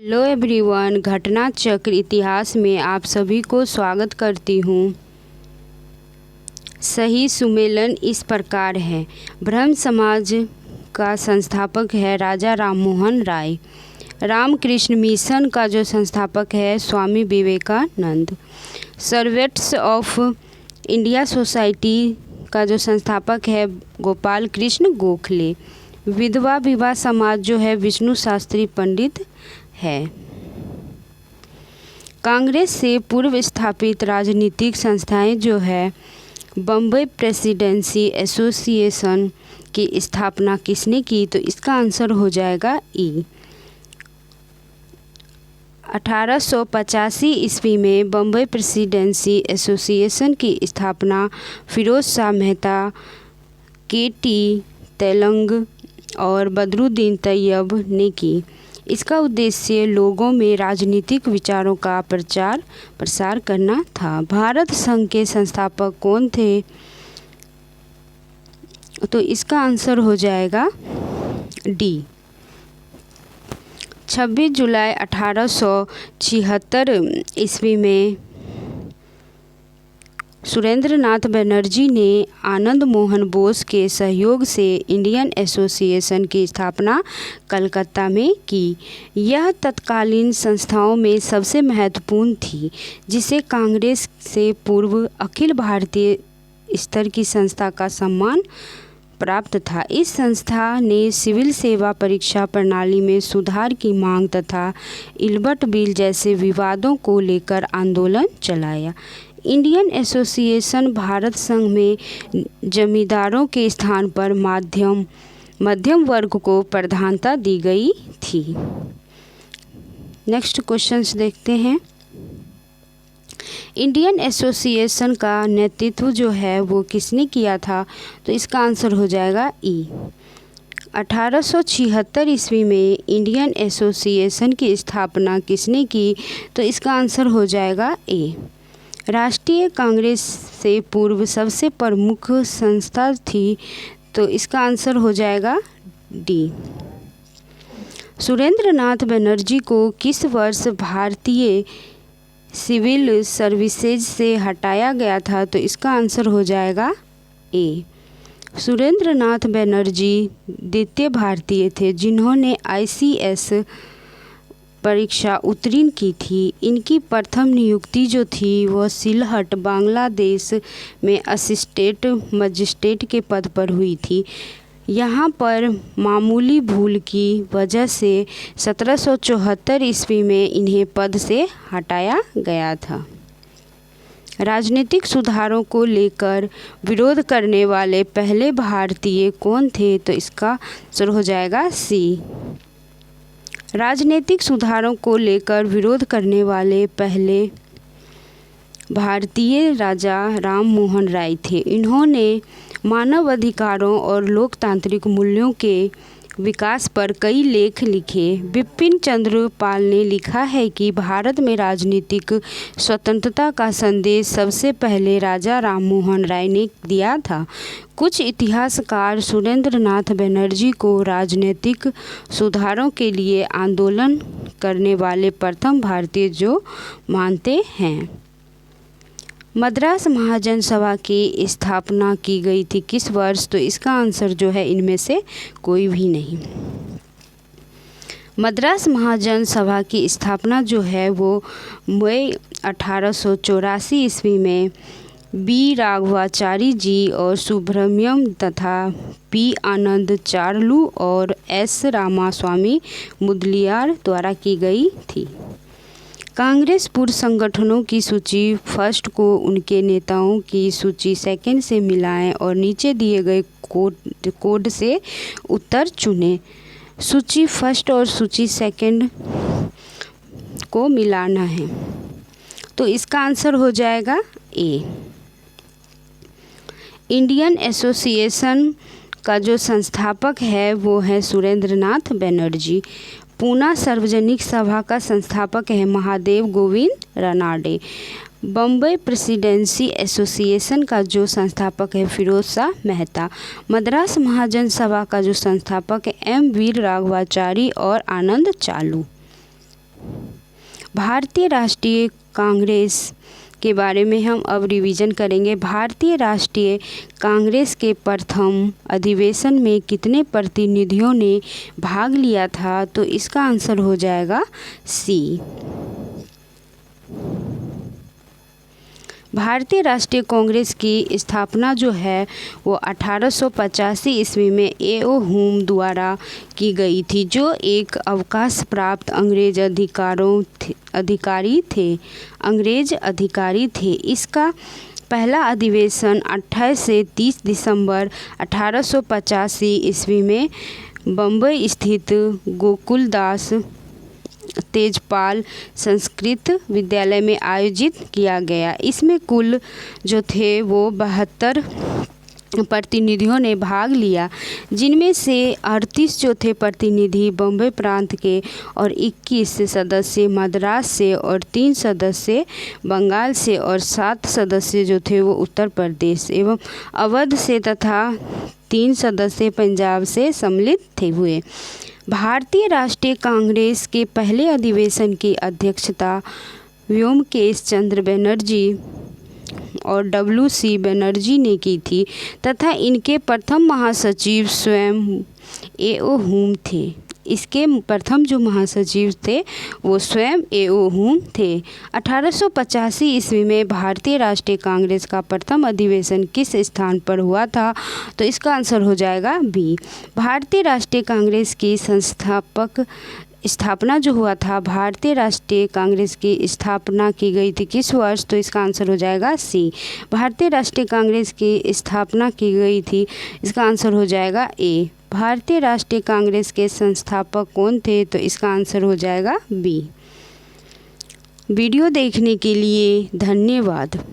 Hello everyone, घटना चक्र इतिहास में आप सभी को स्वागत करती हूँ। सही सुमेलन इस प्रकार है। ब्रह्म समाज का संस्थापक है राजा राममोहन राय। रामकृष्ण मिशन का जो संस्थापक है Swami Vivekananda. Servants of India society का जो संस्थापक है गोपाल कृष्ण गोखले। विधवा विवाह समाज जो है विष्णु शास्त्री पंडित है। कांग्रेस से पूर्व स्थापित राजनीतिक संस्थाएं जो है बम्बई प्रेसिडेंसी एसोसिएशन की स्थापना किसने की? तो इसका आंसर हो जाएगा ई। 1885 ईस्वी में बम्बई प्रेसिडेंसी एसोसिएशन की स्थापना फिरोज शाह मेहता, के.टी. तेलंग और बदरुद्दीन तैयब ने की। इसका उद्देश्य लोगों में राजनीतिक विचारों का प्रचार प्रसार करना था। भारत संघ के संस्थापक कौन थे? तो इसका आंसर हो जाएगा डी। 26 जुलाई 1876 ईस्वी में सुरेंद्र नाथ बनर्जी ने आनंद मोहन बोस के सहयोग से इंडियन एसोसिएशन की स्थापना कलकत्ता में की। यह तत्कालीन संस्थाओं में सबसे महत्वपूर्ण थी, जिसे कांग्रेस से पूर्व अखिल भारतीय स्तर की संस्था का सम्मान प्राप्त था। इस संस्था ने सिविल सेवा परीक्षा प्रणाली में सुधार की मांग तथा इल्बर्ट बिल जैसे विवादों को लेकर आंदोलन चलाया। इंडियन एसोसिएशन भारत संघ में जमींदारों के स्थान पर मध्यम वर्ग को प्रधानता दी गई थी। नेक्स्ट क्वेश्चंस देखते हैं। इंडियन एसोसिएशन का नेतृत्व जो है वो किसने किया था? तो इसका आंसर हो जाएगा ई। 1876 ईस्वी में इंडियन एसोसिएशन की स्थापना किसने की? तो इसका आंसर हो जाएगा ए। राष्ट्रीय कांग्रेस से पूर्व सबसे प्रमुख संस्था थी, तो इसका आंसर हो जाएगा डी। सुरेंद्र नाथ बनर्जी को किस वर्ष भारतीय सिविल सर्विसेज से हटाया गया था? तो इसका आंसर हो जाएगा ए। सुरेंद्र नाथ बनर्जी द्वितीय भारतीय थे जिन्होंने ICS परीक्षा उत्तीर्ण की थी। इनकी प्रथम नियुक्ति जो थी वह सिलहट बांग्लादेश में असिस्टेंट मजिस्ट्रेट के पद पर हुई थी। यहाँ पर मामूली भूल की वजह से 1774 ईस्वी में इन्हें पद से हटाया गया था। राजनीतिक सुधारों को लेकर विरोध करने वाले पहले भारतीय कौन थे? तो इसका आंसर हो जाएगा सी। राजनीतिक सुधारों को लेकर विरोध करने वाले पहले भारतीय राजा राममोहन राय थे। इन्होंने मानव अधिकारों और लोकतांत्रिक मूल्यों के विकास पर कई लेख लिखे। बिपिन चंद्र पाल ने लिखा है कि भारत में राजनीतिक स्वतंत्रता का संदेश सबसे पहले राजा राममोहन राय ने दिया था। कुछ इतिहासकार सुरेंद्र नाथ बनर्जी को राजनीतिक सुधारों के लिए आंदोलन करने वाले प्रथम भारतीय जो मानते हैं। मद्रास महाजन सभा की स्थापना की गई थी किस वर्ष? तो इसका आंसर जो है इनमें से कोई भी नहीं। मद्रास महाजन सभा की स्थापना जो है वो मई 1884 ईस्वी में बी राघवाचारी जी और सुब्रमण्यम तथा पी आनंद चार्लू और एस रामास्वामी मुदलियार द्वारा की गई थी। कांग्रेस पूर्व संगठनों की सूची फर्स्ट को उनके नेताओं की सूची सेकंड से मिलाएं और नीचे दिए गए कोड से उत्तर चुनें। सूची फर्स्ट और सूची सेकंड को मिलाना है, तो इसका आंसर हो जाएगा ए। इंडियन एसोसिएशन का जो संस्थापक है वो है सुरेंद्र नाथ बनर्जी। पूना सार्वजनिक सभा का संस्थापक है महादेव गोविंद रानाडे। बम्बई प्रेसिडेंसी एसोसिएशन का जो संस्थापक है फिरोज शाह मेहता। मद्रास महाजन सभा का जो संस्थापक है एम वीर राघवाचारी और आनंद चालू। भारतीय राष्ट्रीय कांग्रेस के बारे में हम अब रिवीजन करेंगे। भारतीय राष्ट्रीय कांग्रेस के प्रथम अधिवेशन में कितने प्रतिनिधियों ने भाग लिया था? तो इसका आंसर हो जाएगा सी। भारतीय राष्ट्रीय कांग्रेस की स्थापना जो है वो 1885 ईस्वी में ए.ओ. हुम द्वारा की गई थी, जो एक अवकाश प्राप्त अंग्रेज अधिकारी थे। इसका पहला अधिवेशन 28 से 30 दिसंबर 1885 ईस्वी में बम्बई स्थित गोकुलदास तेजपाल संस्कृत विद्यालय में आयोजित किया गया। इसमें कुल जो थे वो 72 प्रतिनिधियों ने भाग लिया, जिनमें से 38 जो थे प्रतिनिधि बम्बई प्रांत के और 21 सदस्य मद्रास से और 3 सदस्य बंगाल से और 7 सदस्य जो थे वो उत्तर प्रदेश एवं अवध से तथा 3 सदस्य पंजाब से सम्मिलित हुए। भारतीय राष्ट्रीय कांग्रेस के पहले अधिवेशन की अध्यक्षता व्योमकेश चंद्र बनर्जी और W.C. बनर्जी ने की थी तथा इनके प्रथम महासचिव स्वयं ए.ओ. हुम थे। इसके प्रथम जो महासचिव थे वो स्वयं ए.ओ. हुम थे। 1885 ईस्वी में भारतीय राष्ट्रीय कांग्रेस का प्रथम अधिवेशन किस स्थान पर हुआ था? तो इसका आंसर हो जाएगा बी। भारतीय राष्ट्रीय कांग्रेस की स्थापना जो हुआ था, भारतीय राष्ट्रीय कांग्रेस की स्थापना की गई थी किस वर्ष? तो इसका आंसर हो जाएगा सी। भारतीय राष्ट्रीय कांग्रेस की स्थापना की गई थी, इसका आंसर हो जाएगा ए। भारतीय राष्ट्रीय कांग्रेस के संस्थापक कौन थे? तो इसका आंसर हो जाएगा बी। वीडियो देखने के लिए धन्यवाद।